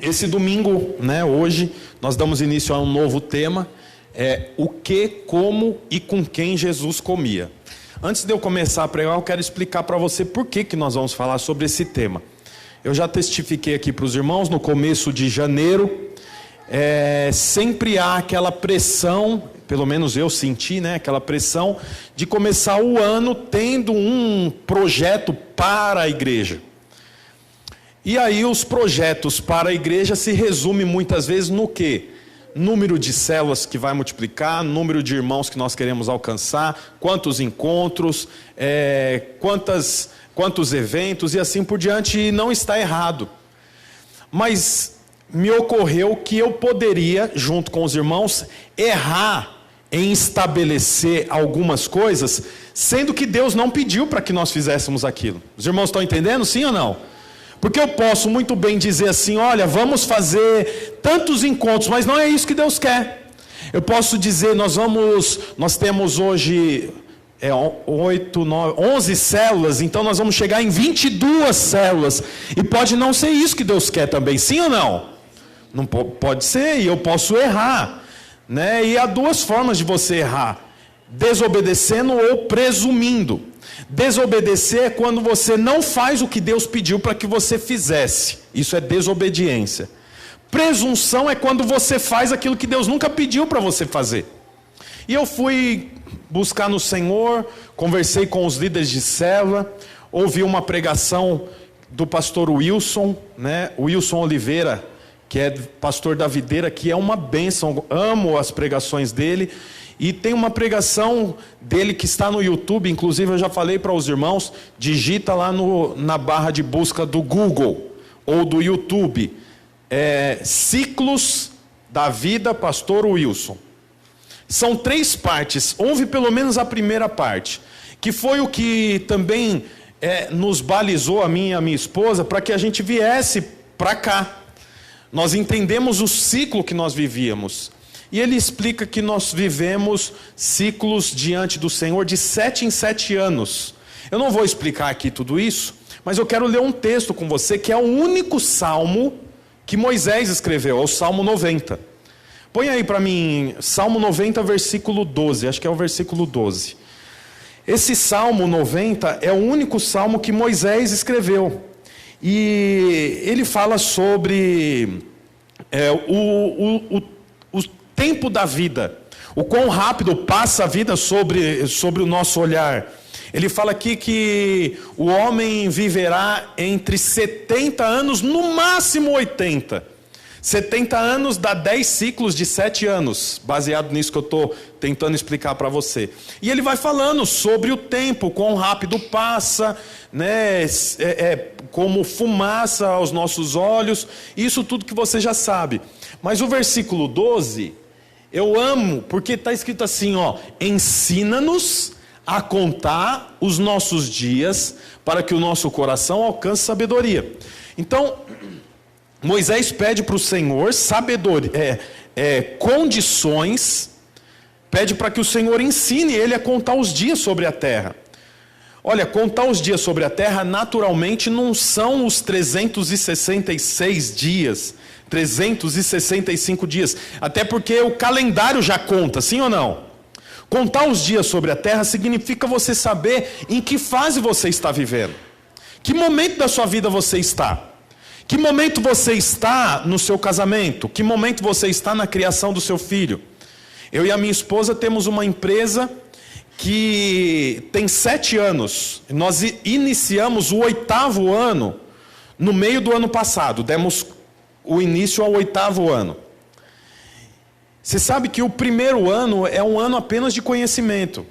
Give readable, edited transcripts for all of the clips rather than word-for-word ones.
Esse domingo, hoje, nós damos início a um novo tema, o que, como e com quem Jesus comia. Antes de eu começar a pregar, eu quero explicar para você por que nós vamos falar sobre esse tema. Eu já testifiquei aqui para os irmãos, no começo de janeiro, sempre há aquela pressão, pelo menos eu senti, aquela pressão de começar o ano tendo um projeto para a igreja. E aí os projetos para a igreja se resumem muitas vezes no quê? Número de células que vai multiplicar, número de irmãos que nós queremos alcançar, quantos encontros, quantos eventos e assim por diante, e não está errado. Mas me ocorreu que eu poderia, junto com os irmãos, errar em estabelecer algumas coisas, sendo que Deus não pediu para que nós fizéssemos aquilo. Os irmãos estão entendendo, sim ou não? Porque eu posso muito bem dizer assim, olha, vamos fazer tantos encontros, mas não é isso que Deus quer. Eu posso dizer, nós temos hoje 11 células, então nós vamos chegar em 22 células. E pode não ser isso que Deus quer também, sim ou não? Não pode ser, e eu posso errar. E há duas formas de você errar: desobedecendo ou presumindo. Desobedecer é quando você não faz o que Deus pediu para que você fizesse. Isso é desobediência. Presunção é quando você faz aquilo que Deus nunca pediu para você fazer. E eu fui buscar no Senhor, conversei com os líderes de célula, ouvi uma pregação do pastor Wilson, Wilson Oliveira, que é pastor da Videira, que é uma bênção, amo as pregações dele. E tem uma pregação dele que está no YouTube, inclusive eu já falei para os irmãos, digita lá na barra de busca do Google ou do YouTube, Ciclos da Vida, pastor Wilson. São 3 partes, houve pelo menos a primeira parte, que foi o que também nos balizou, a mim e a minha esposa, para que a gente viesse para cá. Nós entendemos o ciclo que nós vivíamos. E ele explica que nós vivemos ciclos diante do Senhor de 7 em 7 anos. Eu não vou explicar aqui tudo isso, mas eu quero ler um texto com você, que é o único salmo que Moisés escreveu, é o Salmo 90. Põe aí para mim, Salmo 90, versículo 12, acho que é o versículo 12. Esse Salmo 90 é o único salmo que Moisés escreveu. E ele fala sobre o tempo da vida, o quão rápido passa a vida sobre o nosso olhar. Ele fala aqui que o homem viverá entre 70 anos, no máximo 80. 70 anos dá 10 ciclos de 7 anos, baseado nisso que eu estou tentando explicar para você. E ele vai falando sobre o tempo, quão rápido passa, como fumaça aos nossos olhos, isso tudo que você já sabe. Mas o versículo 12... eu amo, porque está escrito assim, ensina-nos a contar os nossos dias, para que o nosso coração alcance sabedoria. Então, Moisés pede para o Senhor sabedoria, condições, pede para que o Senhor ensine ele a contar os dias sobre a terra. Olha, contar os dias sobre a terra, naturalmente, não são os 366 dias, 365 dias, até porque o calendário já conta, sim ou não? Contar os dias sobre a terra significa você saber em que fase você está vivendo, que momento da sua vida você está, que momento você está no seu casamento, que momento você está na criação do seu filho. Eu e a minha esposa temos uma empresa que tem 7 anos, nós iniciamos o 8º ano no meio do ano passado, demos o início ao 8º ano. Você sabe que o primeiro ano é um ano apenas de conhecimento.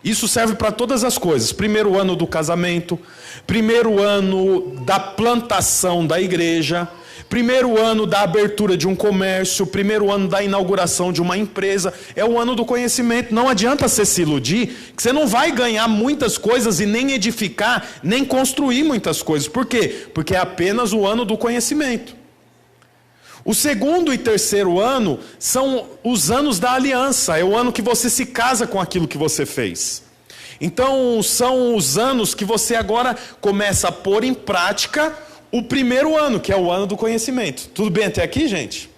Isso serve para todas as coisas. Primeiro ano do casamento, primeiro ano da plantação da igreja, primeiro ano da abertura de um comércio, primeiro ano da inauguração de uma empresa. É o ano do conhecimento. Não adianta você se iludir, que você não vai ganhar muitas coisas e nem edificar, nem construir muitas coisas. Por quê? Porque é apenas o ano do conhecimento. O segundo e terceiro ano são os anos da aliança, é o ano que você se casa com aquilo que você fez. Então são os anos que você agora começa a pôr em prática o primeiro ano, que é o ano do conhecimento. Tudo bem até aqui, gente?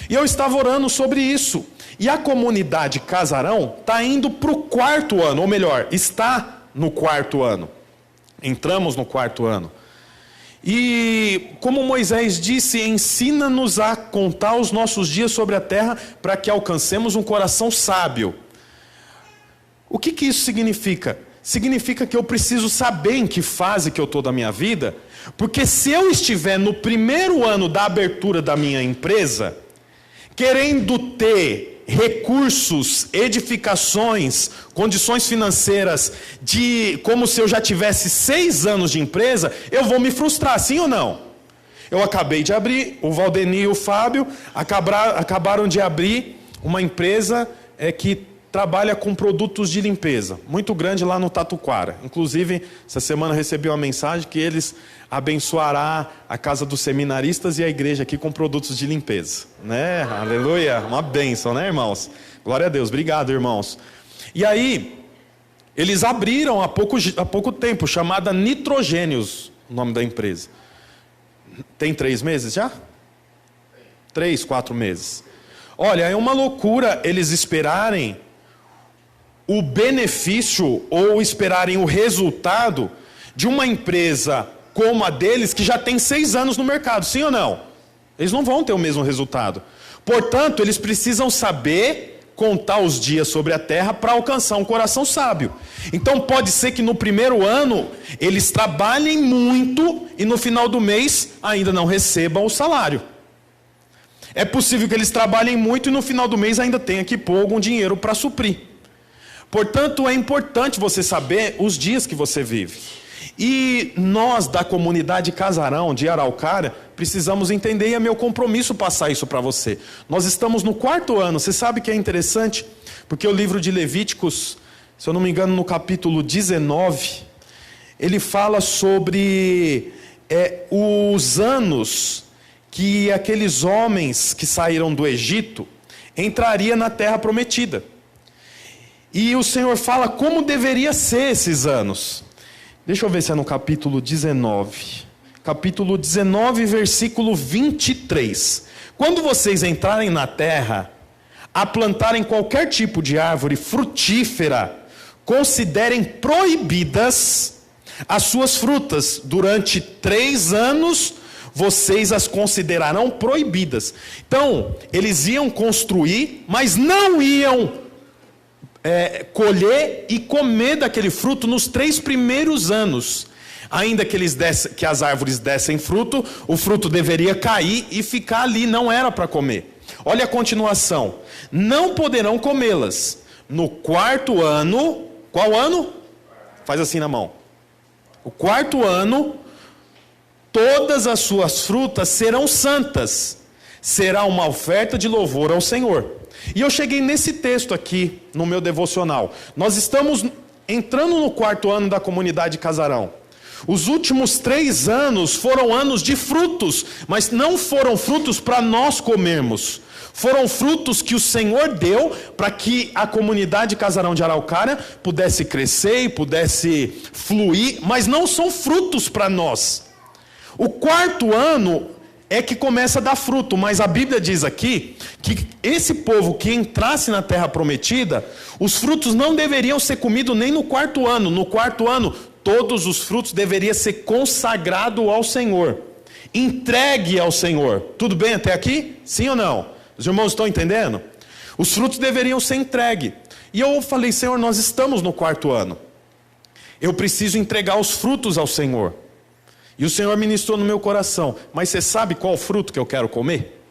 E eu estava orando sobre isso. E a comunidade Casarão está indo para o 4º ano, ou melhor, está no 4º ano. Entramos no 4º ano. E como Moisés disse, ensina-nos a contar os nossos dias sobre a terra para que alcancemos um coração sábio. O que isso significa? Significa que eu preciso saber em que fase que eu estou da minha vida, porque se eu estiver no primeiro ano da abertura da minha empresa, querendo ter recursos, edificações, condições financeiras, como se eu já tivesse 6 anos de empresa, eu vou me frustrar, sim ou não? Eu acabei de abrir, o Valdeni e o Fábio acabaram de abrir uma empresa que trabalha com produtos de limpeza, muito grande lá no Tatuquara. Inclusive, essa semana recebi uma mensagem que eles abençoará a casa dos seminaristas e a igreja aqui com produtos de limpeza, né? Aleluia, uma bênção, né, irmãos? Glória a Deus, obrigado, irmãos. E aí, eles abriram há pouco tempo, chamada Nitrogênios, o nome da empresa. Tem 3 meses já? 3, 4 meses. Olha, é uma loucura eles esperarem o benefício ou esperarem o resultado de uma empresa como a deles, que já tem 6 anos no mercado, sim ou não? Eles não vão ter o mesmo resultado. Portanto, eles precisam saber contar os dias sobre a terra para alcançar um coração sábio. Então pode ser que no primeiro ano eles trabalhem muito e no final do mês ainda não recebam o salário. É possível que eles trabalhem muito e no final do mês ainda tenha que pôr algum dinheiro para suprir. Portanto, é importante você saber os dias que você vive. E nós da comunidade Casarão de Araucária precisamos entender, e é meu compromisso passar isso para você. Nós estamos no 4º ano. Você sabe que é interessante? Porque o livro de Levíticos, se eu não me engano, no capítulo 19, ele fala sobre os anos que aqueles homens que saíram do Egito entrariam na terra prometida. E o Senhor fala como deveria ser esses anos. Deixa eu ver se é no capítulo 19. Capítulo 19, versículo 23. Quando vocês entrarem na terra, a plantarem qualquer tipo de árvore frutífera, considerem proibidas as suas frutas. Durante 3 anos, vocês as considerarão proibidas. Então, eles iam construir, mas não iam colher e comer daquele fruto nos 3 primeiros anos. Ainda que as árvores dessem fruto, o fruto deveria cair e ficar ali, não era para comer. Olha a continuação. Não poderão comê-las. No 4º ano, qual ano? Faz assim na mão. O 4º ano, todas as suas frutas serão santas. Será uma oferta de louvor ao Senhor. E eu cheguei nesse texto aqui, no meu devocional. Nós estamos entrando no 4º ano da comunidade Casarão. Os últimos 3 anos foram anos de frutos, mas não foram frutos para nós comermos. Foram frutos que o Senhor deu para que a comunidade Casarão de Araucária pudesse crescer e pudesse fluir, mas não são frutos para nós. O 4º ano é que começa a dar fruto, mas a Bíblia diz aqui que esse povo que entrasse na terra prometida, os frutos não deveriam ser comidos nem no 4º ano. No 4º ano, todos os frutos deveriam ser consagrados ao Senhor, entregue ao Senhor. Tudo bem até aqui? Sim ou não? Os irmãos estão entendendo? Os frutos deveriam ser entregues. E eu falei, Senhor, nós estamos no 4º ano. Eu preciso entregar os frutos ao Senhor. E o Senhor ministrou no meu coração, mas você sabe qual fruto que eu quero comer?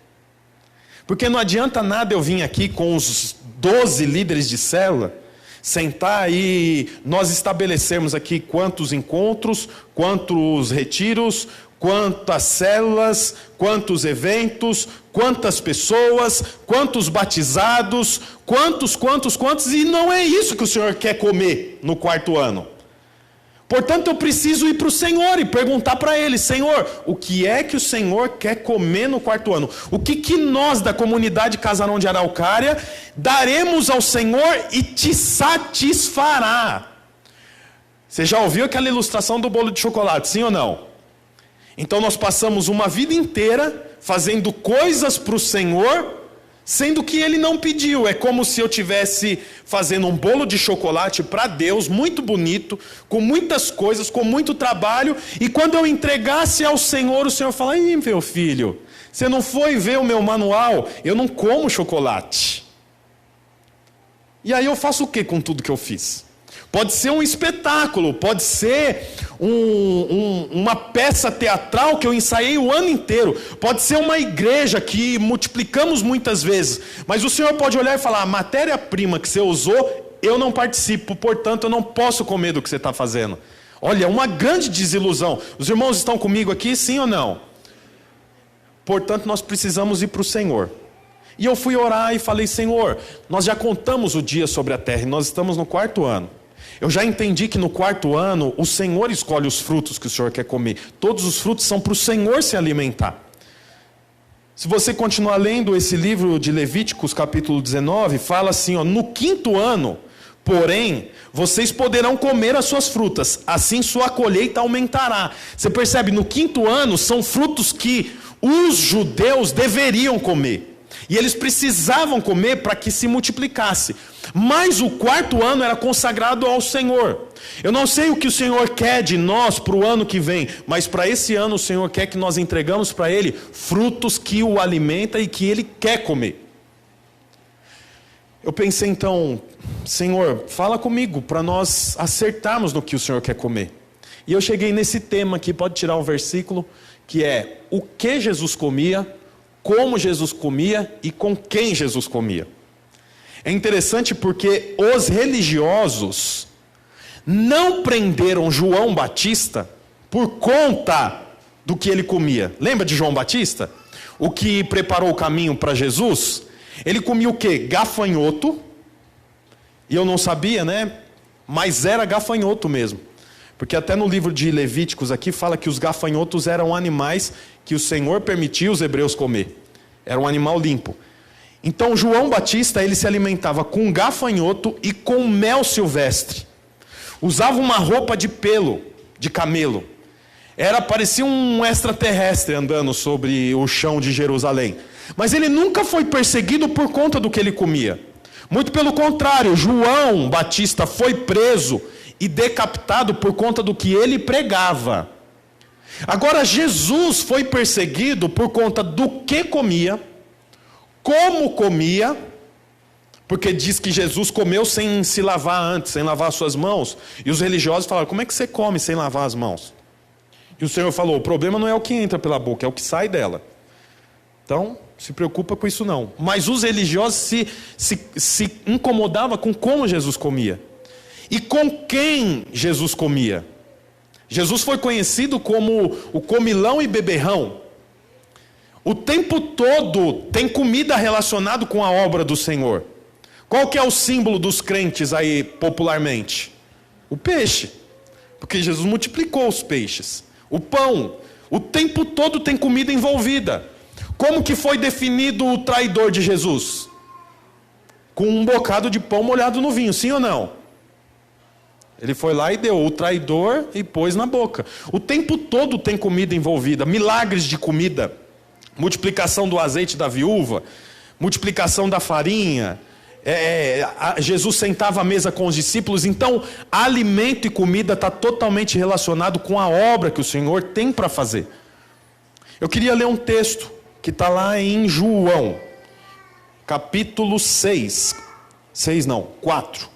Porque não adianta nada eu vir aqui com os 12 líderes de célula, sentar e nós estabelecermos aqui quantos encontros, quantos retiros, quantas células, quantos eventos, quantas pessoas, quantos batizados, quantos, e não é isso que o Senhor quer comer no 4º ano. Portanto, eu preciso ir para o Senhor e perguntar para Ele, Senhor, o que é que o Senhor quer comer no 4º ano? O que nós da comunidade Casarão de Araucária daremos ao Senhor e te satisfará? Você já ouviu aquela ilustração do bolo de chocolate, sim ou não? Então nós passamos uma vida inteira fazendo coisas para o Senhor, sendo que Ele não pediu. É como se eu estivesse fazendo um bolo de chocolate para Deus, muito bonito, com muitas coisas, com muito trabalho, e quando eu entregasse ao Senhor, o Senhor fala: "Ih, meu filho, você não foi ver o meu manual? Eu não como chocolate." E aí eu faço o que com tudo que eu fiz? Pode ser um espetáculo, pode ser uma peça teatral que eu ensaiei o ano inteiro, pode ser uma igreja que multiplicamos muitas vezes, mas o Senhor pode olhar e falar: "A matéria-prima que você usou, eu não participo, portanto eu não posso comer do que você está fazendo." Olha, uma grande desilusão. Os irmãos estão comigo aqui, sim ou não? Portanto, nós precisamos ir para o Senhor. E eu fui orar e falei: "Senhor, nós já contamos o dia sobre a terra e nós estamos no 4º ano. Eu já entendi que no 4º ano o Senhor escolhe os frutos que o Senhor quer comer. Todos os frutos são para o Senhor se alimentar." Se você continuar lendo esse livro de Levíticos, capítulo 19, fala assim, ó: "No 5º ano, porém, vocês poderão comer as suas frutas, assim sua colheita aumentará." Você percebe, no 5º ano são frutos que os judeus deveriam comer. E eles precisavam comer para que se multiplicasse. Mas o 4º ano era consagrado ao Senhor. Eu não sei o que o Senhor quer de nós para o ano que vem, mas para esse ano o Senhor quer que nós entregamos para Ele frutos que o alimentam e que Ele quer comer. Eu pensei então: "Senhor, fala comigo para nós acertarmos no que o Senhor quer comer." E eu cheguei nesse tema aqui, pode tirar um versículo, que é: o que Jesus comia, como Jesus comia e com quem Jesus comia. É interessante porque os religiosos não prenderam João Batista por conta do que ele comia. Lembra de João Batista? O que preparou o caminho para Jesus? Ele comia o quê? Gafanhoto. E eu não sabia, né? Mas era gafanhoto mesmo. Porque até no livro de Levíticos aqui fala que os gafanhotos eram animais que o Senhor permitia os hebreus comer. Era um animal limpo. Então João Batista, ele se alimentava com gafanhoto e com mel silvestre. Usava uma roupa de pelo, de camelo. Parecia um extraterrestre andando sobre o chão de Jerusalém. Mas ele nunca foi perseguido por conta do que ele comia. Muito pelo contrário, João Batista foi preso e decapitado por conta do que ele pregava. Agora, Jesus foi perseguido por conta do que comia, como comia, porque diz que Jesus comeu sem se lavar antes, sem lavar suas mãos. E os religiosos falaram: "Como é que você come sem lavar as mãos?" E o Senhor falou: "O problema não é o que entra pela boca, é o que sai dela. Então, se preocupa com isso não." Mas os religiosos se incomodavam com como Jesus comia. E com quem Jesus comia. Jesus foi conhecido como o comilão e beberrão. O tempo todo tem comida relacionada com a obra do Senhor. Qual que é o símbolo dos crentes aí popularmente? O peixe. Porque Jesus multiplicou os peixes. O pão. O tempo todo tem comida envolvida. Como que foi definido o traidor de Jesus? Com um bocado de pão molhado no vinho, sim ou não? Ele foi lá e deu o traidor e pôs na boca. O tempo todo tem comida envolvida, milagres de comida, multiplicação do azeite da viúva, multiplicação da farinha. Jesus sentava à mesa com os discípulos. Então, alimento e comida está totalmente relacionado com a obra que o Senhor tem para fazer. Eu queria ler um texto que está lá em João, capítulo 4.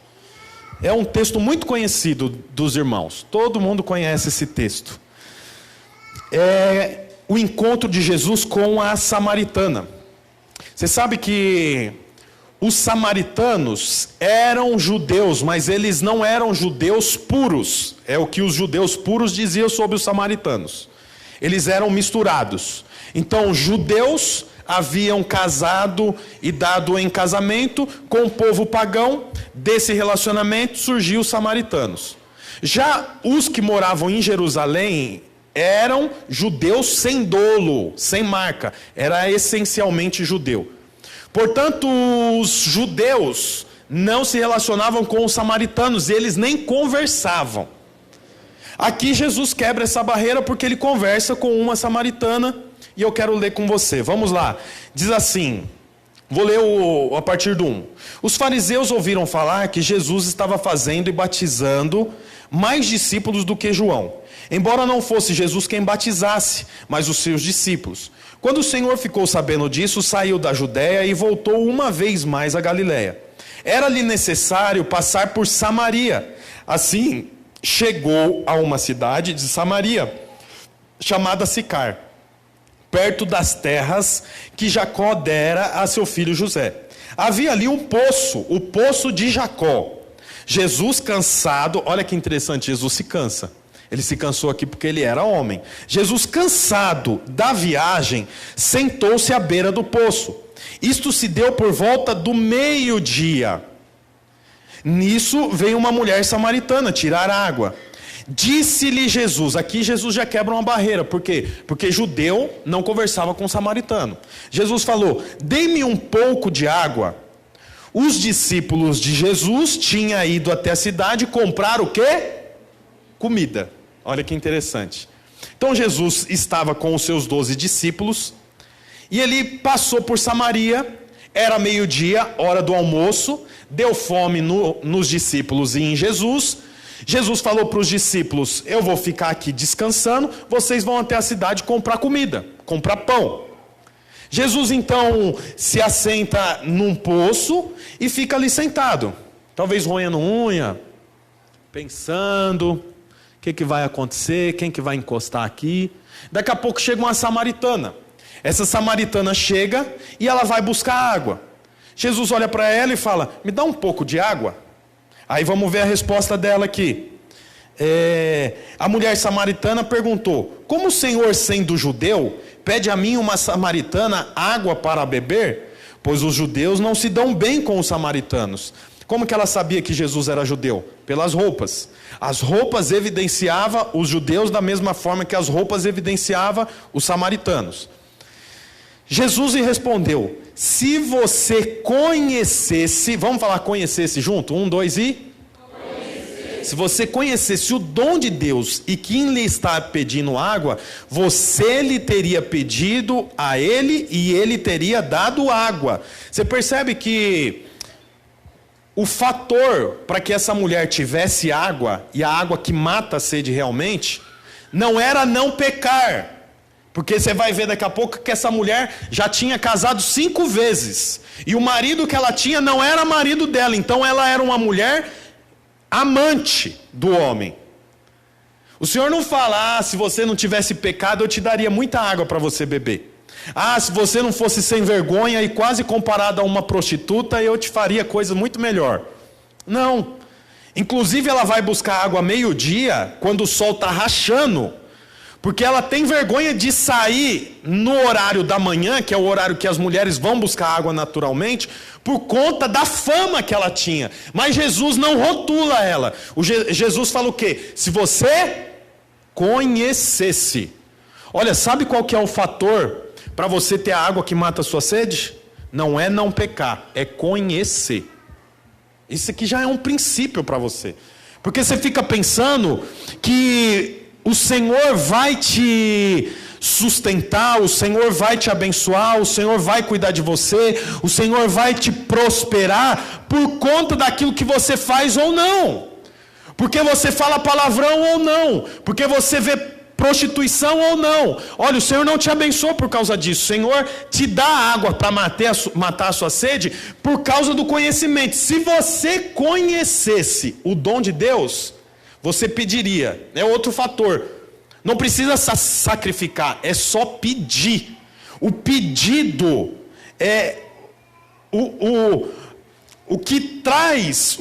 É um texto muito conhecido dos irmãos. Todo mundo conhece esse texto. É o encontro de Jesus com a samaritana. Você sabe que os samaritanos eram judeus, mas eles não eram judeus puros. É o que os judeus puros diziam sobre os samaritanos. Eles eram misturados. Então, judeus haviam casado e dado em casamento com o povo pagão. Desse relacionamento surgiu os samaritanos. Já os que moravam em Jerusalém eram judeus sem dolo, sem marca. Era essencialmente judeu. Portanto, os judeus não se relacionavam com os samaritanos, eles nem conversavam. Aqui Jesus quebra essa barreira porque ele conversa com uma samaritana e eu quero ler com você. Vamos lá. Diz assim, vou ler a partir do 1. Os fariseus ouviram falar que Jesus estava fazendo e batizando mais discípulos do que João, embora não fosse Jesus quem batizasse, mas os seus discípulos. Quando o Senhor ficou sabendo disso, saiu da Judéia e voltou uma vez mais a Galiléia. Era-lhe necessário passar por Samaria. Assim, chegou a uma cidade de Samaria, chamada Sicar, perto das terras que Jacó dera a seu filho José. Havia ali um poço, o poço de Jacó. Jesus cansado, olha que interessante, Jesus se cansa. Ele se cansou aqui porque ele era homem. Jesus, cansado da viagem, sentou-se à beira do poço. Isto se deu por volta do meio-dia. Nisso veio uma mulher samaritana tirar água. Disse-lhe Jesus, aqui Jesus já quebra uma barreira, por quê? Porque judeu não conversava com samaritano. Jesus falou, dê-me um pouco de água. Os discípulos de Jesus tinham ido até a cidade comprar o quê? Comida. Olha que interessante. Então Jesus estava com os seus 12 discípulos, e ele passou por Samaria, era meio-dia, hora do almoço, deu fome nos discípulos e em Jesus. Jesus falou para os discípulos, eu vou ficar aqui descansando, vocês vão até a cidade comprar comida, comprar pão. Jesus então se assenta num poço e fica ali sentado, talvez roendo unha, pensando, o que vai acontecer, quem que vai encostar aqui. Daqui a pouco chega uma samaritana. Essa samaritana chega e ela vai buscar água. Jesus olha para ela e fala, me dá um pouco de água. Aí vamos ver a resposta dela aqui. A mulher samaritana perguntou, como o Senhor, sendo judeu, pede a mim, uma samaritana, água para beber? Pois os judeus não se dão bem com os samaritanos. Como que ela sabia que Jesus era judeu? Pelas roupas. As roupas evidenciavam os judeus da mesma forma que as roupas evidenciavam os samaritanos. Jesus lhe respondeu, se você conhecesse, vamos falar conhecesse junto? 1, 2 e... Se você conhecesse o dom de Deus e quem lhe está pedindo água, você lhe teria pedido a ele e ele teria dado água. Você percebe que o fator para que essa mulher tivesse água, e a água que mata a sede realmente, não era não pecar. Porque você vai ver daqui a pouco que essa mulher já tinha casado 5 vezes. E o marido que ela tinha não era marido dela. Então ela era uma mulher amante do homem. O Senhor não fala, se você não tivesse pecado, eu te daria muita água para você beber. Se você não fosse sem vergonha e quase comparado a uma prostituta, eu te faria coisa muito melhor. Não. Inclusive ela vai buscar água meio-dia, quando o sol está rachando, porque ela tem vergonha de sair no horário da manhã, que é o horário que as mulheres vão buscar água naturalmente, por conta da fama que ela tinha. Mas Jesus não rotula ela. Jesus fala o quê? Se você conhecesse. Olha, sabe qual que é o fator para você ter a água que mata a sua sede? Não é não pecar, é conhecer. Isso aqui já é um princípio para você. Porque você fica pensando que o Senhor vai te sustentar, o Senhor vai te abençoar, o Senhor vai cuidar de você, o Senhor vai te prosperar por conta daquilo que você faz ou não. Porque você fala palavrão ou não, porque você vê prostituição ou não. Olha, o Senhor não te abençoa por causa disso. O Senhor te dá água para matar a sua sede por causa do conhecimento. Se você conhecesse o dom de Deus, você pediria. É outro fator. Não precisa sacrificar, é só pedir. O pedido é o que traz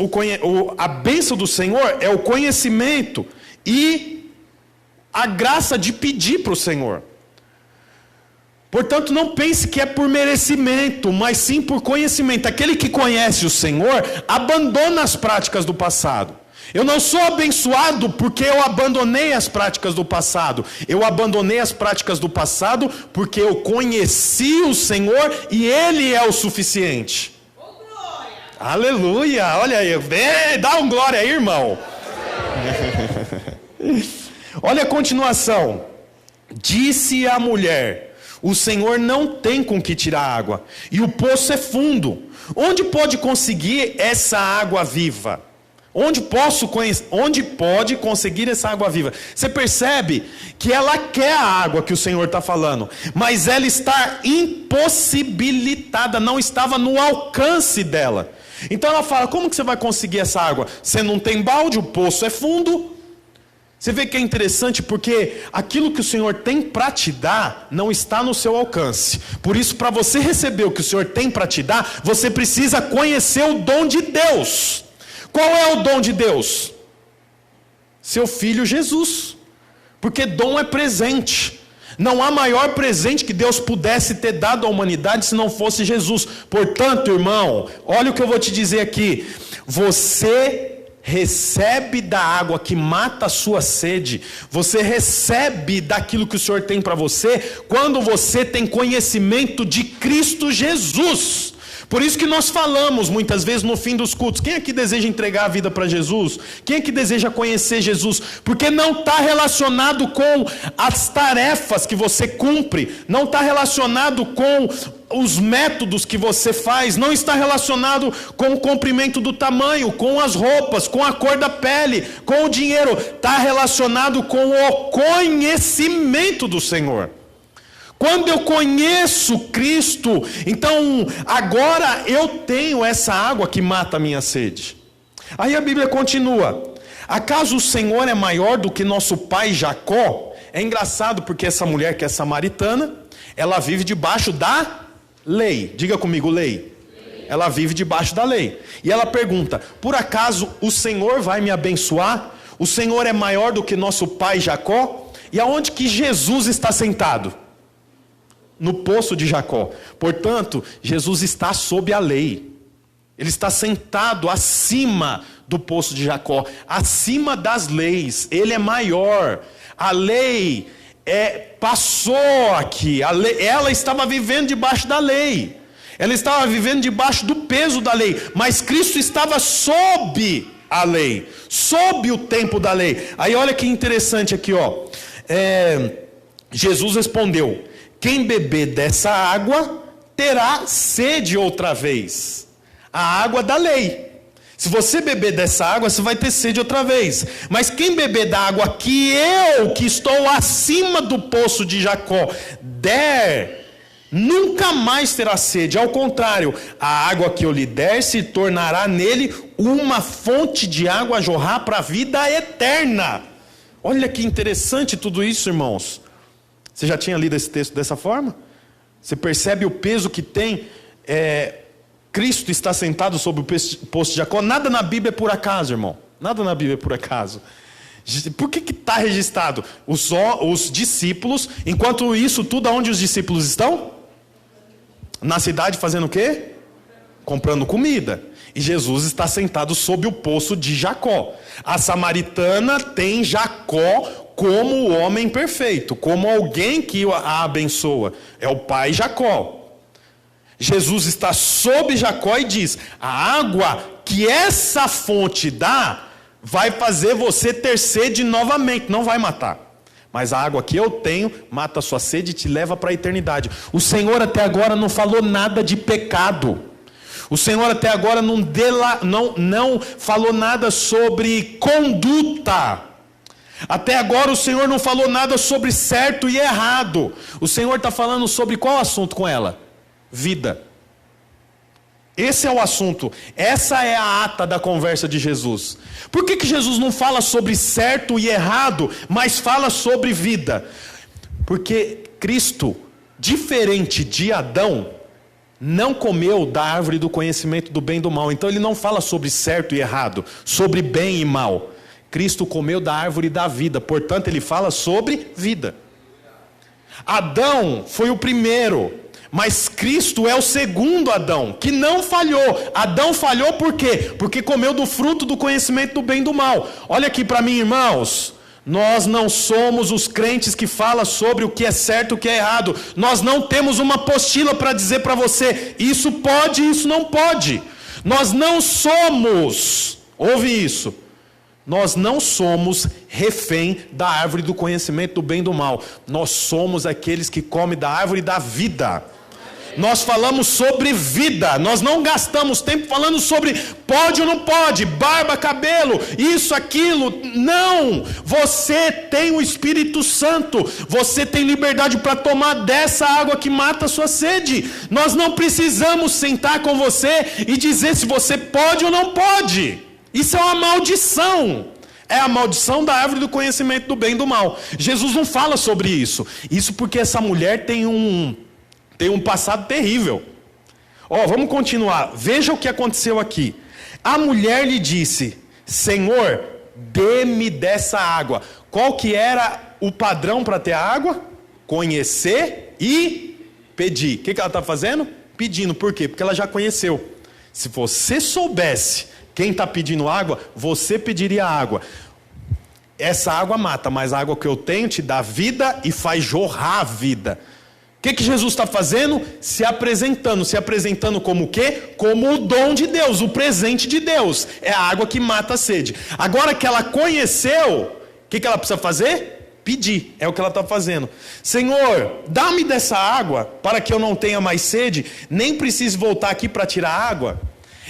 a bênção do Senhor é o conhecimento e a graça de pedir para o Senhor. Portanto, não pense que é por merecimento, mas sim por conhecimento. Aquele que conhece o Senhor abandona as práticas do passado. Eu não sou abençoado porque eu abandonei as práticas do passado. Eu abandonei as práticas do passado porque eu conheci o Senhor e Ele é o suficiente. Oh, glória! Aleluia! Olha aí, dá um glória aí, irmão. Olha a continuação. Disse a mulher: o Senhor não tem com que tirar água, e o poço é fundo. Onde pode conseguir essa água viva? Onde pode conseguir essa água viva? Você percebe que ela quer a água que o Senhor está falando, mas ela está impossibilitada, não estava no alcance dela. Então ela fala: como que você vai conseguir essa água? Você não tem balde, o poço é fundo. Você vê que é interessante, porque aquilo que o Senhor tem para te dar não está no seu alcance. Por isso, para você receber o que o Senhor tem para te dar, você precisa conhecer o dom de Deus. Qual é o dom de Deus? Seu Filho Jesus. Porque dom é presente. Não há maior presente que Deus pudesse ter dado à humanidade se não fosse Jesus. Portanto, irmão, olha o que eu vou te dizer aqui. Você recebe da água que mata a sua sede, você recebe daquilo que o Senhor tem para você, quando você tem conhecimento de Cristo Jesus. Por isso que nós falamos muitas vezes no fim dos cultos: quem aqui deseja entregar a vida para Jesus? Quem aqui deseja conhecer Jesus? Porque não está relacionado com as tarefas que você cumpre, não está relacionado com os métodos que você faz, não está relacionado com o comprimento do tamanho, com as roupas, com a cor da pele, com o dinheiro. Está relacionado com o conhecimento do Senhor. Quando eu conheço Cristo, então agora eu tenho essa água que mata a minha sede. Aí a Bíblia continua: acaso o Senhor é maior do que nosso pai Jacó? É engraçado porque essa mulher que é samaritana, ela vive debaixo da lei. Diga comigo, lei. Ela vive debaixo da lei. E ela pergunta: por acaso o Senhor vai me abençoar? O Senhor é maior do que nosso pai Jacó? E aonde que Jesus está sentado? No poço de Jacó. Portanto, Jesus está sob a lei. Ele está sentado acima do poço de Jacó, acima das leis. Ele é maior. A lei passou aqui. Ela estava vivendo debaixo da lei. Ela estava vivendo debaixo do peso da lei. Mas Cristo estava sob a lei, sob o tempo da lei. Aí olha que interessante aqui, ó. Jesus respondeu: quem beber dessa água terá sede outra vez. A água da lei. Se você beber dessa água, você vai ter sede outra vez. Mas quem beber da água que eu, que estou acima do poço de Jacó, der, nunca mais terá sede. Ao contrário, a água que eu lhe der se tornará nele uma fonte de água a jorrar para a vida eterna. Olha que interessante tudo isso, irmãos. Você já tinha lido esse texto dessa forma? Você percebe o peso que tem? Cristo está sentado sobre o poço de Jacó. Nada na Bíblia é por acaso, irmão. Nada na Bíblia é por acaso. Por que está registrado? Os discípulos, enquanto isso tudo, aonde os discípulos estão? Na cidade fazendo o quê? Comprando comida. E Jesus está sentado sob o poço de Jacó. A samaritana tem Jacó como o homem perfeito, como alguém que a abençoa. É o pai Jacó. Jesus está sob Jacó e diz: a água que essa fonte dá vai fazer você ter sede novamente. Não vai matar, mas a água que eu tenho mata a sua sede e te leva para a eternidade. O Senhor até agora não falou nada de pecado. O Senhor até agora não falou nada sobre conduta. Até agora o Senhor não falou nada sobre certo e errado. O Senhor está falando sobre qual assunto com ela? Vida. Esse é o assunto. Essa é a ata da conversa de Jesus. Por que Jesus não fala sobre certo e errado, mas fala sobre vida? Porque Cristo, diferente de Adão, não comeu da árvore do conhecimento do bem e do mal. Então ele não fala sobre certo e errado, sobre bem e mal. Cristo comeu da árvore da vida, portanto ele fala sobre vida. Adão foi o primeiro, mas Cristo é o segundo Adão, que não falhou. Adão falhou por quê? Porque comeu do fruto do conhecimento do bem e do mal. Olha aqui para mim, irmãos. Nós não somos os crentes que falam sobre o que é certo e o que é errado. Nós não temos uma apostila para dizer para você: isso pode, isso não pode. Nós não somos, ouve isso, Nós não somos refém da árvore do conhecimento do bem e do mal. Nós somos aqueles que comem da árvore da vida. Nós falamos sobre vida. Nós não gastamos tempo falando sobre pode ou não pode, barba, cabelo, isso, aquilo. Não! Você tem o Espírito Santo. Você tem liberdade para tomar dessa água que mata a sua sede. Nós não precisamos sentar com você e dizer se você pode ou não pode. Isso é uma maldição. É a maldição da árvore do conhecimento do bem e do mal. Jesus não fala sobre isso. Isso porque essa mulher tem um passado terrível. Vamos continuar. Veja o que aconteceu aqui. A mulher lhe disse: Senhor, dê-me dessa água. Qual que era o padrão para ter a água? Conhecer e pedir. O que ela está fazendo? Pedindo. Por quê? Porque ela já conheceu. Se você soubesse quem está pedindo água, você pediria água. Essa água mata, mas a água que eu tenho te dá vida e faz jorrar a vida. O que Jesus está fazendo? Se apresentando como o quê? Como o dom de Deus, o presente de Deus. É a água que mata a sede. Agora que ela conheceu, o que ela precisa fazer? Pedir, é o que ela está fazendo. Senhor, dá-me dessa água, para que eu não tenha mais sede, nem precise voltar aqui para tirar água.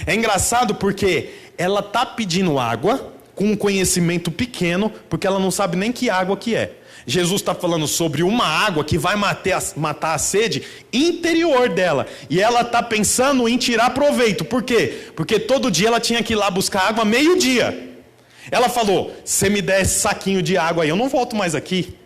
É engraçado porque ela está pedindo água, com um conhecimento pequeno, porque ela não sabe nem que água que é. Jesus está falando sobre uma água que vai matar a sede interior dela. E ela está pensando em tirar proveito. Por quê? Porque todo dia ela tinha que ir lá buscar água meio-dia. Ela falou: se me der esse saquinho de água aí, eu não volto mais aqui.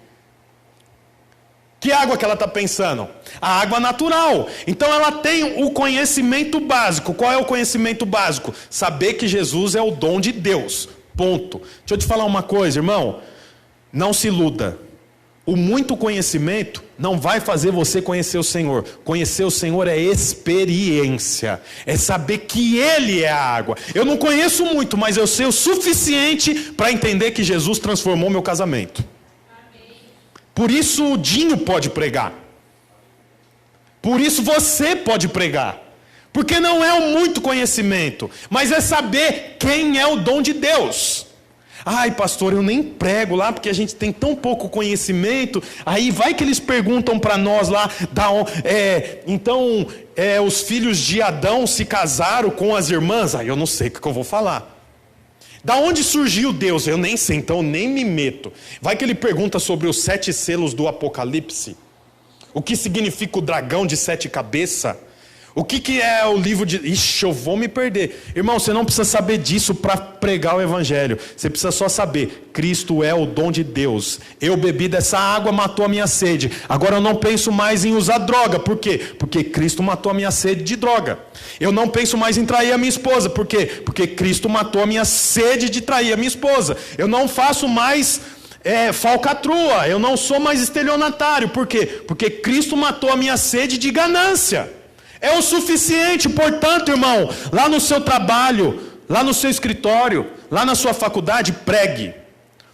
Que água que ela está pensando? A água natural. Então ela tem o conhecimento básico. Qual é o conhecimento básico? Saber que Jesus é o dom de Deus. Ponto. Deixa eu te falar uma coisa, irmão. Não se iluda. O muito conhecimento não vai fazer você conhecer o Senhor. Conhecer o Senhor é experiência. É saber que Ele é a água. Eu não conheço muito, mas eu sei o suficiente para entender que Jesus transformou meu casamento. Por isso o Dinho pode pregar. Por isso você pode pregar. Porque não é um muito conhecimento, mas é saber quem é o dom de Deus. Ai, pastor, eu nem prego lá porque a gente tem tão pouco conhecimento. Aí vai que eles perguntam para nós lá, os filhos de Adão se casaram com as irmãs? Aí eu não sei o que eu vou falar. Da onde surgiu Deus? Eu nem sei, então nem me meto. Vai que ele pergunta sobre os 7 selos do Apocalipse. O que significa o dragão de 7 cabeças? O que é o livro de... Ixi, eu vou me perder. Irmão, você não precisa saber disso para pregar o evangelho. Você precisa só saber: Cristo é o dom de Deus. Eu bebi dessa água, matou a minha sede. Agora eu não penso mais em usar droga. Por quê? Porque Cristo matou a minha sede de droga. Eu não penso mais em trair a minha esposa. Por quê? Porque Cristo matou a minha sede de trair a minha esposa. Eu não faço mais... falcatrua. Eu não sou mais estelionatário. Por quê? Porque Cristo matou a minha sede de ganância. É o suficiente. Portanto, irmão, lá no seu trabalho, lá no seu escritório, lá na sua faculdade, pregue.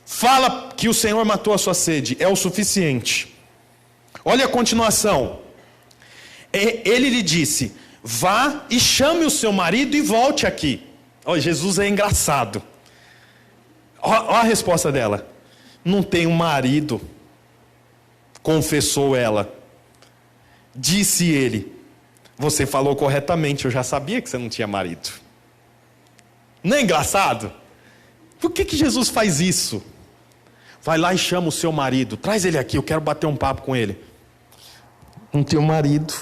Fala que o Senhor matou a sua sede. É o suficiente. Olha a continuação. Ele lhe disse: vá e chame o seu marido e volte aqui. Jesus é engraçado. Olha a resposta dela: não tenho marido, confessou ela. Disse ele: você falou corretamente, eu já sabia que você não tinha marido. Não é engraçado? Por que Jesus faz isso? Vai lá e chama o seu marido, traz ele aqui, eu quero bater um papo com ele. Não tenho marido.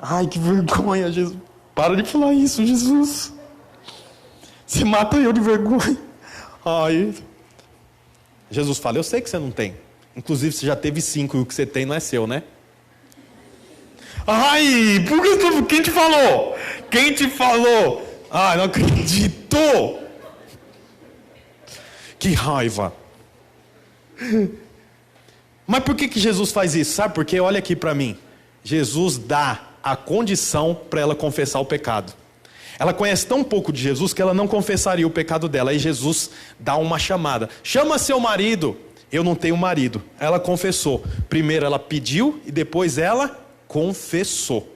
Ai, que vergonha, Jesus. Para de falar isso, Jesus. Você mata eu de vergonha. Ai. Jesus fala: eu sei que você não tem. Inclusive você já teve 5 e o que você tem não é seu, né? Ai, por que quem te falou? Quem te falou? Ai, não acredito. Que raiva. Mas por que Jesus faz isso? Sabe por quê? Olha aqui para mim. Jesus dá a condição para ela confessar o pecado. Ela conhece tão pouco de Jesus que ela não confessaria o pecado dela. Aí Jesus dá uma chamada: chama seu marido. Eu não tenho marido. Ela confessou. Primeiro ela pediu e depois ela confessou.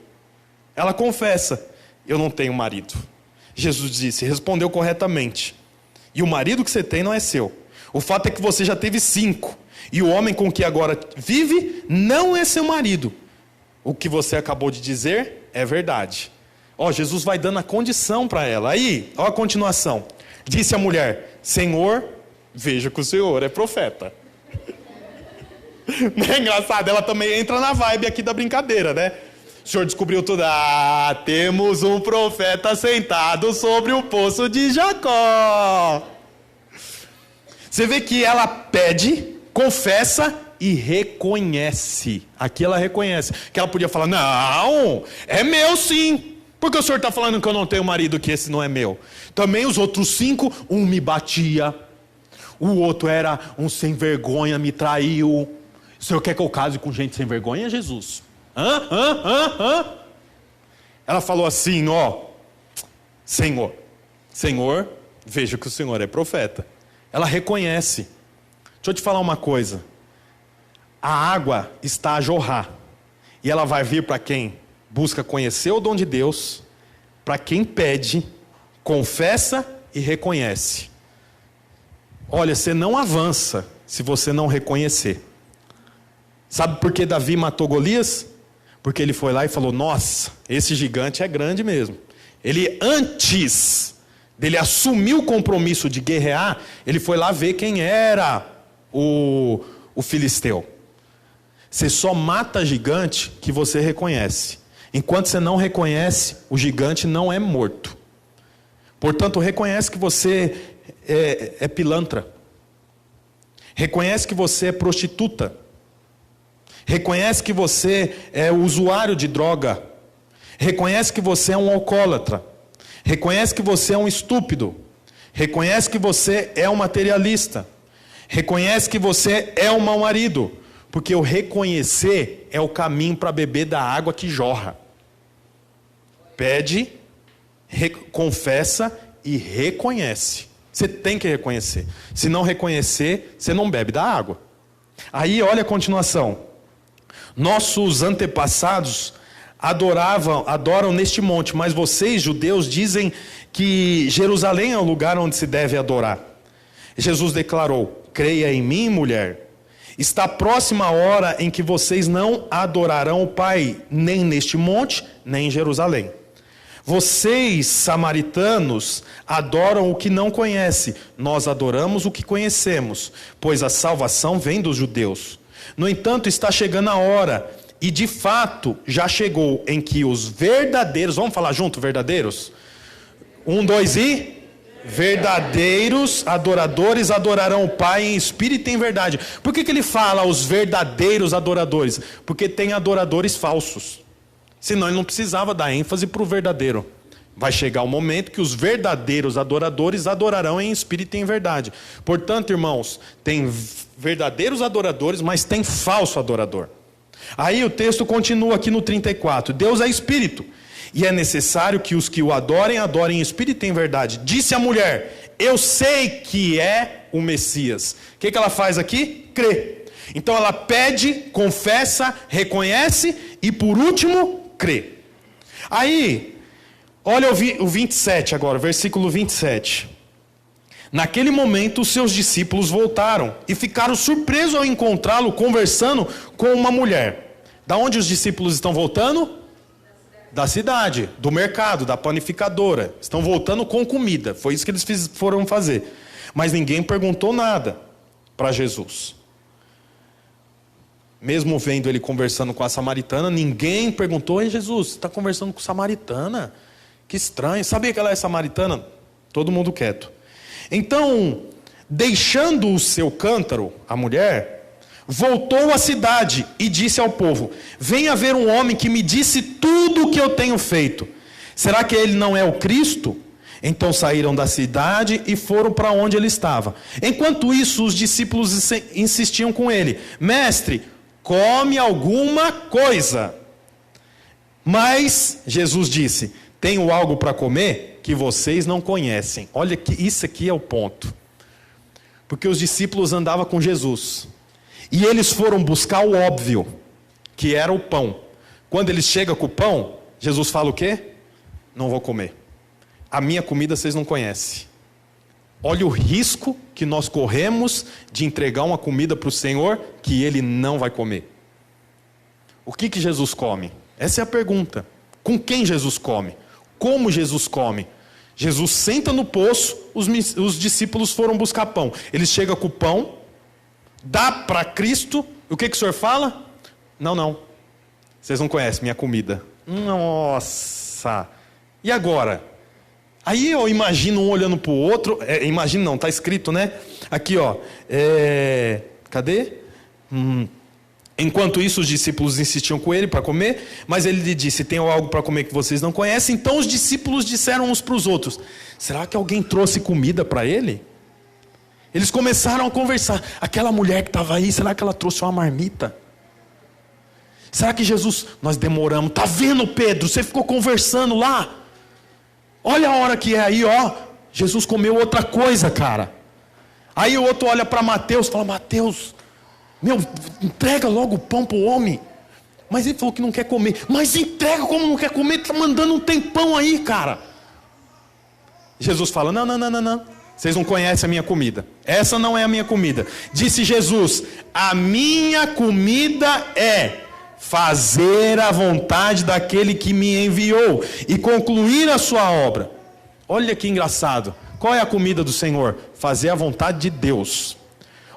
Ela confessa: eu não tenho marido. Jesus disse: respondeu corretamente. E o marido que você tem não é seu. O fato é que você já teve 5. E o homem com que agora vive não é seu marido. O que você acabou de dizer é verdade. Ó, Jesus vai dando a condição para ela. Aí, ó a continuação. Disse a mulher: Senhor, veja que o Senhor é profeta. Não é engraçado? Ela também entra na vibe aqui da brincadeira, né? O senhor descobriu tudo. Ah, temos um profeta sentado sobre o poço de Jacó. Você vê que ela pede, confessa e reconhece. Aqui ela reconhece. Que ela podia falar: não, é meu sim. Por que o senhor está falando que eu não tenho marido, que esse não é meu? Também os outros 5, um me batia, o outro era um sem vergonha, me traiu. O senhor quer que eu case com gente sem vergonha, Jesus? Ela falou assim, ó: Senhor, veja que o Senhor é profeta. Ela reconhece. Deixa eu te falar uma coisa. A água está a jorrar. E ela vai vir para quem busca conhecer o dom de Deus, para quem pede, confessa e reconhece. Olha, você não avança se você não reconhecer. Sabe por que Davi matou Golias? Porque ele foi lá e falou: nossa, esse gigante é grande mesmo. Ele, antes dele assumir o compromisso de guerrear, ele foi lá ver quem era o filisteu. Você só mata gigante que você reconhece. Enquanto você não reconhece, o gigante não é morto. Portanto, reconhece que você é pilantra. Reconhece que você é prostituta. Reconhece que você é usuário de droga. Reconhece que você é um alcoólatra. Reconhece que você é um estúpido. Reconhece que você é um materialista. Reconhece que você é um mau marido. Porque o reconhecer é o caminho para beber da água que jorra. Pede, confessa e reconhece. Você tem que reconhecer. Se não reconhecer, você não bebe da água. Aí olha a continuação. Nossos antepassados adoram neste monte, mas vocês, judeus, dizem que Jerusalém é o lugar onde se deve adorar. Jesus declarou: creia em mim, mulher. Está próxima a hora em que vocês não adorarão o Pai, nem neste monte, nem em Jerusalém. Vocês, samaritanos, adoram o que não conhecem. Nós adoramos o que conhecemos, pois a salvação vem dos judeus. No entanto, está chegando a hora, e de fato já chegou, em que os verdadeiros, vamos falar junto, verdadeiros? 1, 2 e... verdadeiros adoradores adorarão o Pai em espírito e em verdade. Por que ele fala os verdadeiros adoradores? Porque tem adoradores falsos. Senão ele não precisava dar ênfase para o verdadeiro. Vai chegar o momento que os verdadeiros adoradores adorarão em espírito e em verdade. Portanto, irmãos, tem verdadeiros adoradores, mas tem falso adorador. Aí o texto continua aqui no 34. Deus é espírito. E é necessário que os que o adorem em espírito e em verdade. Disse a mulher: eu sei que é o Messias. O que ela faz aqui? Crê. Então ela pede, confessa, reconhece e por último, crê. Aí, olha o 27 agora, versículo 27. Naquele momento os seus discípulos voltaram e ficaram surpresos ao encontrá-lo conversando com uma mulher. Da onde os discípulos estão voltando? Da cidade, do mercado, da panificadora. Estão voltando com comida. Foi isso que eles foram fazer. Mas ninguém perguntou nada para Jesus. Mesmo vendo ele conversando com a samaritana, ninguém perguntou: ei, Jesus, você está conversando com samaritana? Que estranho. Sabia que ela é samaritana? Todo mundo quieto. Então, deixando o seu cântaro, a mulher voltou à cidade e disse ao povo: venha ver um homem que me disse tudo o que eu tenho feito. Será que ele não é o Cristo? Então saíram da cidade e foram para onde ele estava. Enquanto isso, os discípulos insistiam com ele: mestre, come alguma coisa. Mas Jesus disse: tenho algo para comer que vocês não conhecem. Olha que isso aqui é o ponto. Porque os discípulos andavam com Jesus. E eles foram buscar o óbvio, que era o pão. Quando eles chegam com o pão, Jesus fala o quê? Não vou comer. A minha comida vocês não conhecem. Olha o risco que nós corremos de entregar uma comida para o Senhor que Ele não vai comer. O que Jesus come? Essa é a pergunta. Com quem Jesus come? Como Jesus come? Jesus senta no poço, os discípulos foram buscar pão. Ele chega com o pão, dá para Cristo. O que o Senhor fala? Não. Vocês não conhecem minha comida. Nossa. E agora? Aí eu imagino um olhando para o outro. Imagino não, está escrito, né? Aqui, ó. Cadê? Enquanto isso, os discípulos insistiam com ele para comer, mas ele lhe disse: tem algo para comer que vocês não conhecem? Então os discípulos disseram uns para os outros: será que alguém trouxe comida para ele? Eles começaram a conversar. Aquela mulher que estava aí, será que ela trouxe uma marmita? Será que Jesus... Nós demoramos. Tá vendo, Pedro? Você ficou conversando lá. Olha a hora que é aí, ó. Jesus comeu outra coisa, cara. Aí o outro olha para Mateus e fala: Mateus, entrega logo o pão para o homem. Mas ele falou que não quer comer. Mas entrega como não quer comer. Está mandando um tempão aí, cara. Jesus fala: não. Vocês não conhecem a minha comida. Essa não é a minha comida. Disse Jesus: a minha comida é fazer a vontade daquele que me enviou e concluir a sua obra. Olha que engraçado. Qual é a comida do Senhor? Fazer a vontade de Deus.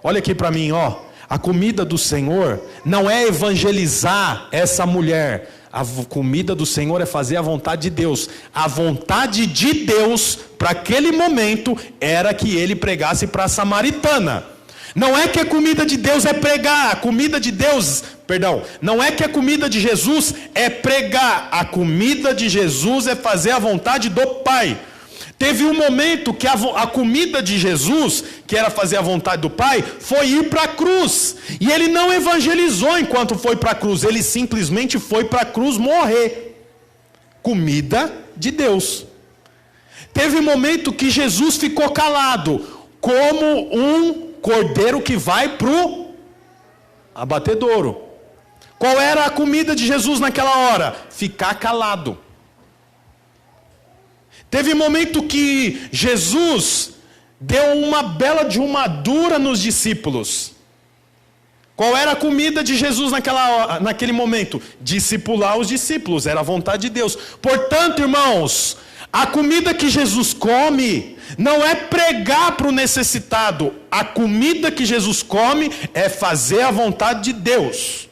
Olha aqui para mim, ó. A comida do Senhor não é evangelizar essa mulher. A comida do Senhor é fazer a vontade de Deus. A vontade de Deus, para aquele momento, era que ele pregasse para a samaritana. Não é que a comida de Deus é pregar. A comida de Deus, não é que a comida de Jesus é pregar. A comida de Jesus é fazer a vontade do Pai. Teve um momento que a comida de Jesus, que era fazer a vontade do Pai, foi ir para a cruz. E ele não evangelizou enquanto foi para a cruz. Ele simplesmente foi para a cruz morrer. Comida de Deus. Teve um momento que Jesus ficou calado, como um cordeiro que vai para o abatedouro. Qual era a comida de Jesus naquela hora? Ficar calado. Teve um momento que Jesus deu uma bela de uma dura nos discípulos. Qual era a comida de Jesus naquele momento? Discipular os discípulos, era a vontade de Deus. Portanto, irmãos, a comida que Jesus come não é pregar para o necessitado. A comida que Jesus come é fazer a vontade de Deus.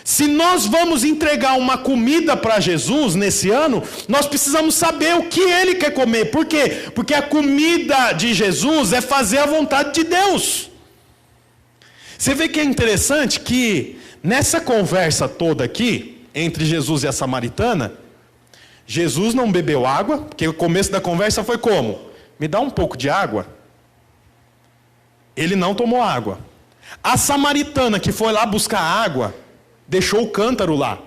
Se nós vamos entregar uma comida para Jesus nesse ano, nós precisamos saber o que Ele quer comer. Por quê? Porque a comida de Jesus é fazer a vontade de Deus. Você vê que é interessante que nessa conversa toda aqui, entre Jesus e a samaritana, Jesus não bebeu água, porque o começo da conversa foi como? Me dá um pouco de água. Ele não tomou água. A samaritana que foi lá buscar água, deixou o cântaro lá.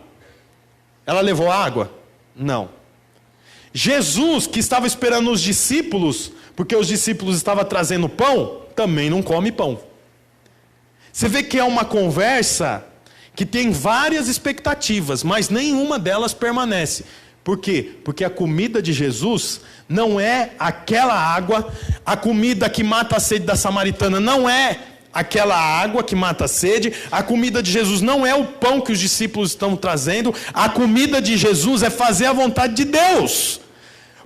Ela levou água? Não. Jesus, que estava esperando os discípulos, porque os discípulos estavam trazendo pão, também não come pão. Você vê que é uma conversa que tem várias expectativas, mas nenhuma delas permanece. Por quê? Porque a comida de Jesus não é aquela água, a comida que mata a sede da samaritana não é aquela água que mata a sede, a comida de Jesus não é o pão que os discípulos estão trazendo, a comida de Jesus é fazer a vontade de Deus.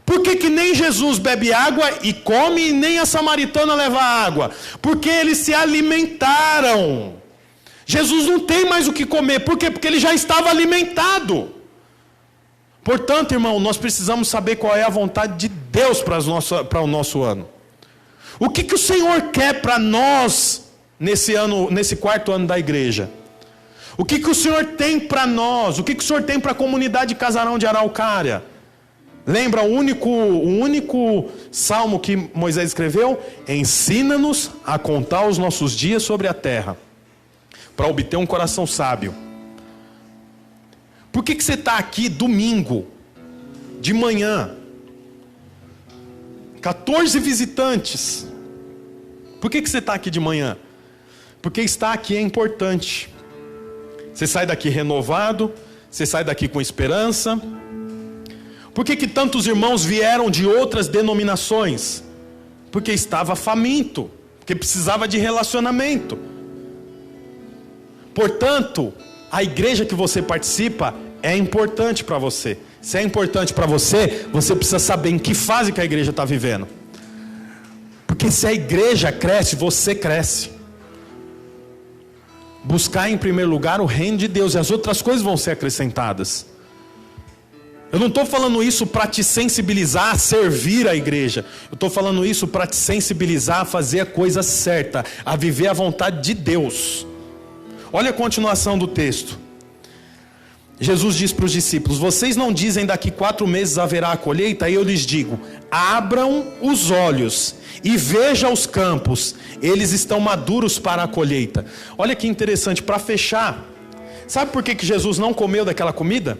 Por que nem Jesus bebe água e come, e nem a samaritana leva água? Porque eles se alimentaram. Jesus não tem mais o que comer, por quê? Porque ele já estava alimentado. Portanto, irmão, nós precisamos saber qual é a vontade de Deus para o nosso ano. O que o Senhor quer para nós nesse ano, nesse quarto ano da igreja? O que o Senhor tem para nós? O que o Senhor tem para a comunidade de Casarão de Araucária? Lembra o único salmo que Moisés escreveu? Ensina-nos a contar os nossos dias sobre a terra, para obter um coração sábio. Por que você está aqui domingo, de manhã? 14 visitantes. Por que você está aqui de manhã? Porque estar aqui é importante. Você sai daqui renovado, você sai daqui com esperança. Por que tantos irmãos vieram de outras denominações? Porque estava faminto, porque precisava de relacionamento. Portanto, a igreja que você participa é importante para você. Se é importante para você, você precisa saber em que fase que a igreja está vivendo. Porque se a igreja cresce, você cresce. Buscar em primeiro lugar o reino de Deus, e as outras coisas vão ser acrescentadas. Eu não estou falando isso para te sensibilizar a servir a igreja. Eu estou falando isso para te sensibilizar a fazer a coisa certa, a viver a vontade de Deus. Olha a continuação do texto. Jesus diz para os discípulos: vocês não dizem daqui 4 meses haverá a colheita? Aí eu lhes digo: abram os olhos e vejam os campos, eles estão maduros para a colheita. Olha que interessante, para fechar, sabe por que Jesus não comeu daquela comida?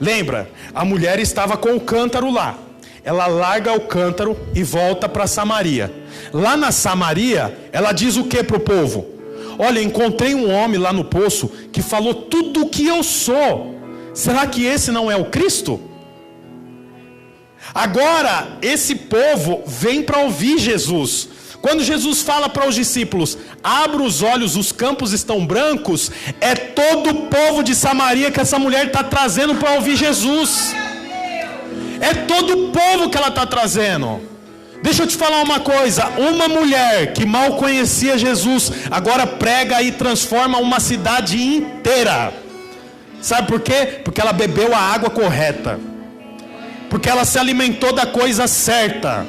Lembra, a mulher estava com o cântaro lá. Ela larga o cântaro e volta para Samaria. Lá na Samaria, ela diz o que para o povo? Olha, encontrei um homem lá no poço que falou tudo o que eu sou. Será que esse não é o Cristo? Agora, esse povo vem para ouvir Jesus. Quando Jesus fala para os discípulos: abra os olhos, os campos estão brancos, é todo o povo de Samaria que essa mulher está trazendo para ouvir Jesus. É todo o povo que ela está trazendo. Deixa eu te falar uma coisa, uma mulher que mal conhecia Jesus, agora prega e transforma uma cidade inteira. Sabe por quê? Porque ela bebeu a água correta, porque ela se alimentou da coisa certa.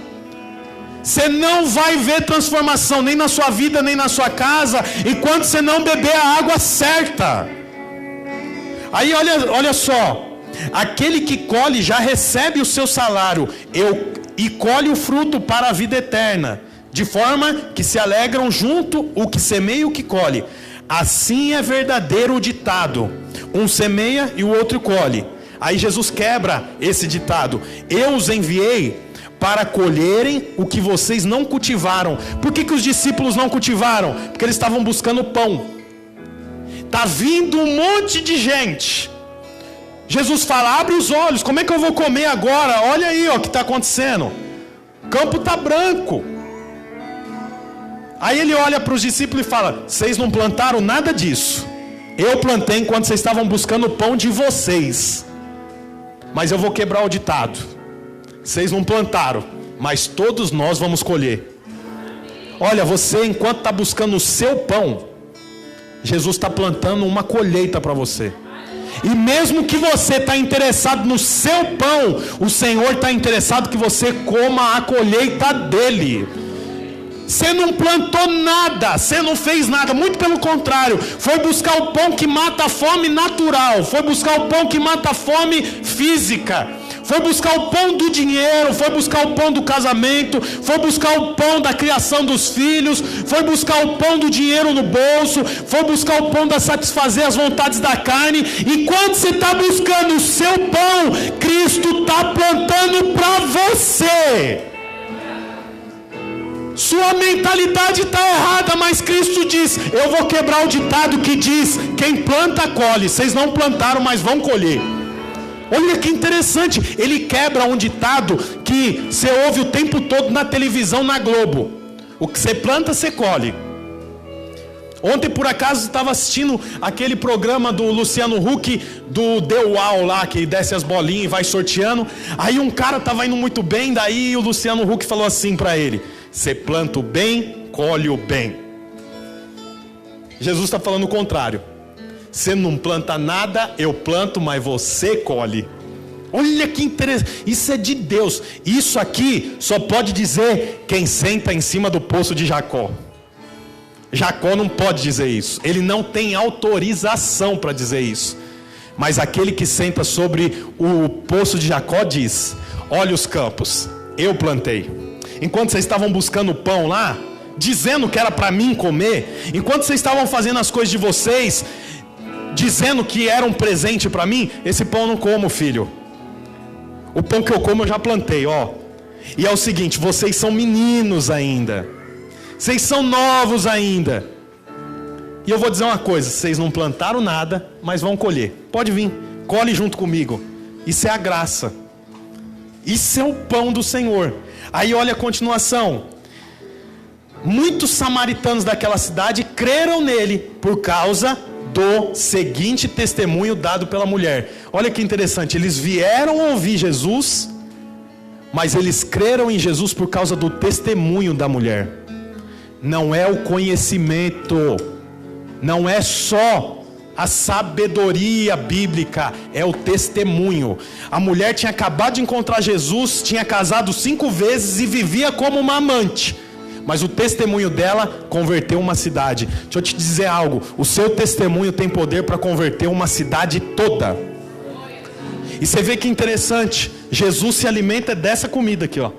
Você não vai ver transformação nem na sua vida, nem na sua casa, enquanto você não beber a água certa. Aí olha só, aquele que colhe já recebe o seu salário e colhe o fruto para a vida eterna, de forma que se alegram junto o que semeia e o que colhe. Assim é verdadeiro o ditado: um semeia e o outro colhe. Aí Jesus quebra esse ditado: eu os enviei para colherem o que vocês não cultivaram. Por que os discípulos não cultivaram? Porque eles estavam buscando pão. Está vindo um monte de gente. Jesus fala: abre os olhos, como é que eu vou comer agora? Olha aí o que está acontecendo. O campo está branco. Aí ele olha para os discípulos e fala: vocês não plantaram nada disso. Eu plantei enquanto vocês estavam buscando o pão de vocês. Mas eu vou quebrar o ditado: vocês não plantaram, mas todos nós vamos colher. Olha, você enquanto está buscando o seu pão, Jesus está plantando uma colheita para você. E mesmo que você está interessado no seu pão, o Senhor está interessado que você coma a colheita dele. Você não plantou nada, você não fez nada, muito pelo contrário, foi buscar o pão que mata a fome natural, foi buscar o pão que mata a fome física, foi buscar o pão do dinheiro, foi buscar o pão do casamento, foi buscar o pão da criação dos filhos, foi buscar o pão do dinheiro no bolso, foi buscar o pão da satisfazer as vontades da carne. E quando você está buscando o seu pão, Cristo está plantando para você. Sua mentalidade está errada, mas Cristo diz: eu vou quebrar o ditado que diz: quem planta colhe. Vocês não plantaram, mas vão colher. Olha que interessante, ele quebra um ditado que você ouve o tempo todo na televisão, na Globo: o que você planta, você colhe. Ontem por acaso estava assistindo aquele programa do Luciano Huck, do The Wall lá, que desce as bolinhas e vai sorteando. Aí um cara estava indo muito bem, daí o Luciano Huck falou assim para ele: você planta o bem, colhe o bem. Jesus está falando o contrário: você não planta nada, eu planto, mas você colhe. Olha que interessante, isso é de Deus. Isso aqui só pode dizer quem senta em cima do poço de Jacó. Jacó não pode dizer isso, ele não tem autorização para dizer isso. Mas aquele que senta sobre o poço de Jacó diz: olha os campos, eu plantei. Enquanto vocês estavam buscando pão lá, dizendo que era para mim comer, enquanto vocês estavam fazendo as coisas de vocês, dizendo que era um presente para mim, esse pão eu não como, filho. O pão que eu como eu já plantei, ó. E é o seguinte: vocês são meninos ainda, vocês são novos ainda. E eu vou dizer uma coisa: vocês não plantaram nada, mas vão colher. Pode vir, colhe junto comigo. Isso é a graça. Isso é o pão do Senhor. Aí olha a continuação: Muitos samaritanos daquela cidade creram nele por causa do seguinte testemunho dado pela mulher. Olha que interessante, eles vieram ouvir Jesus, mas eles creram em Jesus por causa do testemunho da mulher. Não é o conhecimento, não é só a sabedoria bíblica, é o testemunho. A mulher tinha acabado de encontrar Jesus, tinha casado 5 vezes e vivia como uma amante, mas o testemunho dela converteu uma cidade. Deixa eu te dizer algo, o seu testemunho tem poder para converter uma cidade toda. E você vê que interessante, Jesus se alimenta dessa comida aqui, ó.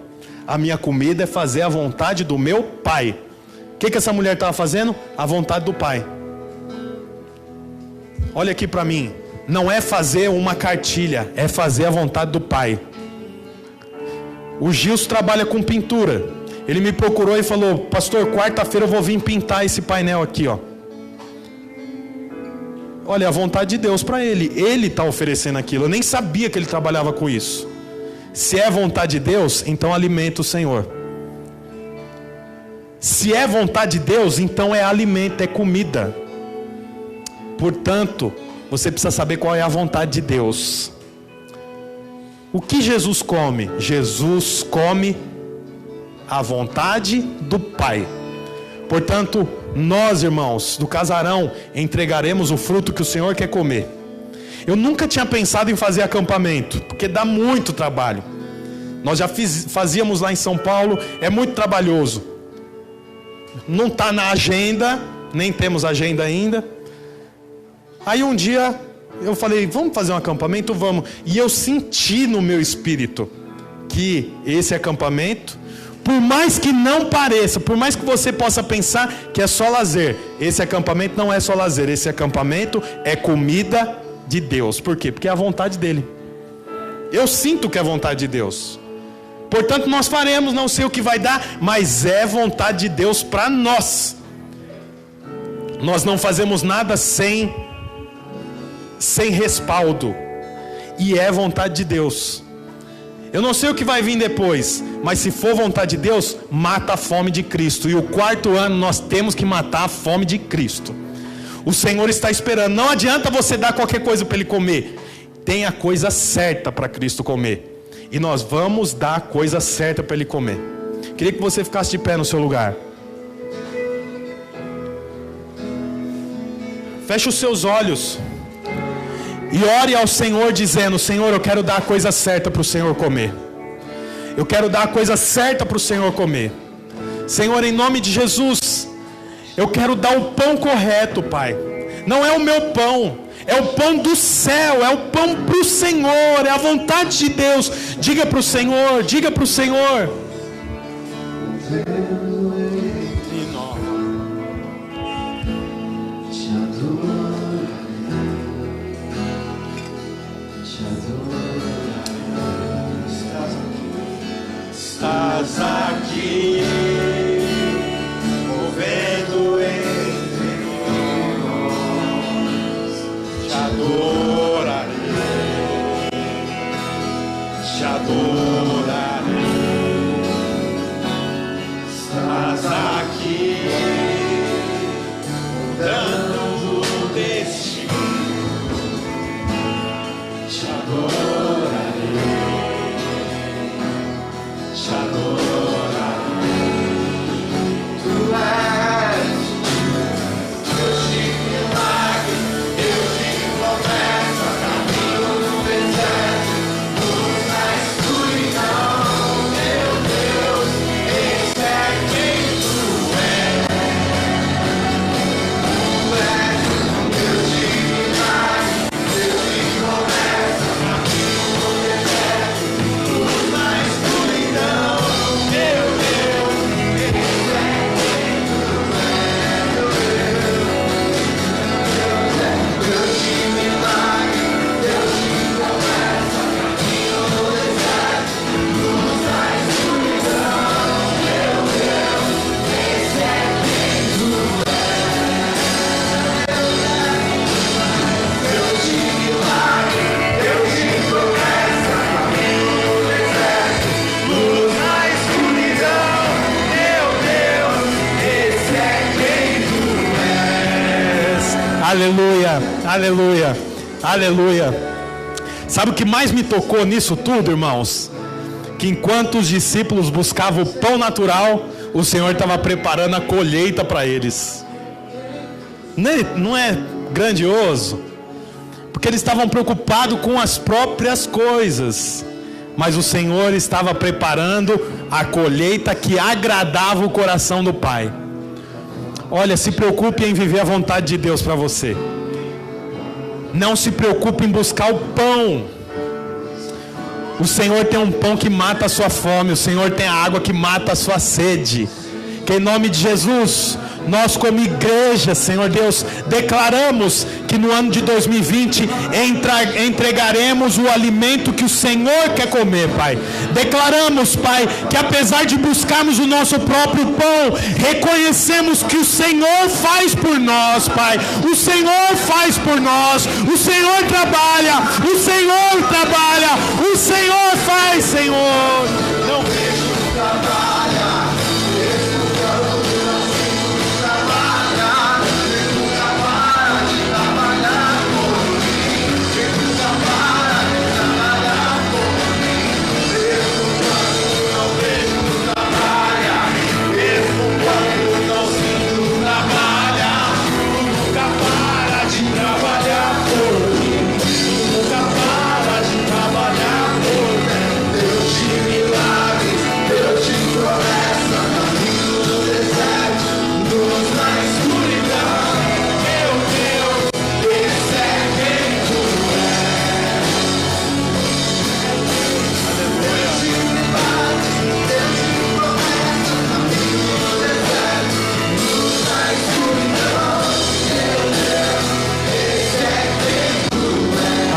A minha comida é fazer a vontade do meu Pai. O que essa mulher estava fazendo? A vontade do Pai. Olha aqui para mim, não é fazer uma cartilha, é fazer a vontade do Pai. O Gilson trabalha com pintura. Ele me procurou e falou: pastor, quarta-feira eu vou vir pintar esse painel aqui, ó. Olha, a vontade de Deus para ele. Ele está oferecendo aquilo. Eu nem sabia que ele trabalhava com isso. Se é vontade de Deus, então alimenta o Senhor. Se é vontade de Deus, então é alimento, é comida. Portanto, você precisa saber qual é a vontade de Deus. O que Jesus come? Jesus come a vontade do Pai. Portanto, nós, irmãos, do casarão, entregaremos o fruto que o Senhor quer comer. Eu nunca tinha pensado em fazer acampamento, porque dá muito trabalho. Nós já fazíamos lá em São Paulo, é muito trabalhoso. Não está na agenda, nem temos agenda ainda. Aí um dia eu falei: vamos fazer um acampamento? Vamos. E eu senti no meu espírito que esse acampamento, por mais que não pareça, por mais que você possa pensar que é só lazer, esse acampamento não é só lazer, esse acampamento é comida de Deus. Por quê? Porque é a vontade dele. Eu sinto que é a vontade de Deus. Portanto, nós faremos, não sei o que vai dar, mas é vontade de Deus para nós. Nós não fazemos nada sem respaldo. E é vontade de Deus. Eu não sei o que vai vir depois, mas se for vontade de Deus, mata a fome de Cristo. E o 4º ano nós temos que matar a fome de Cristo. O Senhor está esperando. Não adianta você dar qualquer coisa para Ele comer. Tem a coisa certa para Cristo comer. E nós vamos dar a coisa certa para Ele comer. Queria que você ficasse de pé no seu lugar. Feche os seus olhos e ore ao Senhor dizendo: Senhor, eu quero dar a coisa certa para o Senhor comer. Eu quero dar a coisa certa para o Senhor comer. Senhor, em nome de Jesus, eu quero dar o pão correto, Pai. Não é o meu pão, é o pão do céu, é o pão para o Senhor, é a vontade de Deus. Diga para o Senhor, diga para o Senhor. Estás aqui, movendo entre nós, te adorarei, te adorarei. Estás aqui, mudando o destino, te adorarei. Te adorarei. Tu és Deus de milagre, Deus de promessa, caminho no deserto, luz na escuridão. Meu Deus, esse é quem tu és. Tu és Deus de milagre, Deus de promessa, caminho no deserto, luz na escuridão. Aleluia, aleluia, aleluia. Sabe o que mais me tocou nisso tudo, irmãos? Que enquanto os discípulos buscavam o pão natural, o Senhor estava preparando a colheita para eles. Não é grandioso? Porque eles estavam preocupados com as próprias coisas, mas o Senhor estava preparando a colheita que agradava o coração do Pai. Olha, se preocupe em viver a vontade de Deus para você. Não se preocupe em buscar o pão. O Senhor tem um pão que mata a sua fome. O Senhor tem a água que mata a sua sede. Que em nome de Jesus, nós como igreja, Senhor Deus, declaramos que no ano de 2020 entregaremos o alimento que o Senhor quer comer, Pai. Declaramos, Pai, que apesar de buscarmos o nosso próprio pão, reconhecemos que o Senhor faz por nós, Pai. O Senhor faz por nós. O Senhor trabalha. O Senhor trabalha. O Senhor faz, Senhor. Não vejo o trabalho.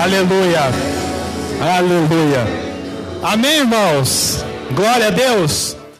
Aleluia, aleluia. Amém, irmãos? Glória a Deus.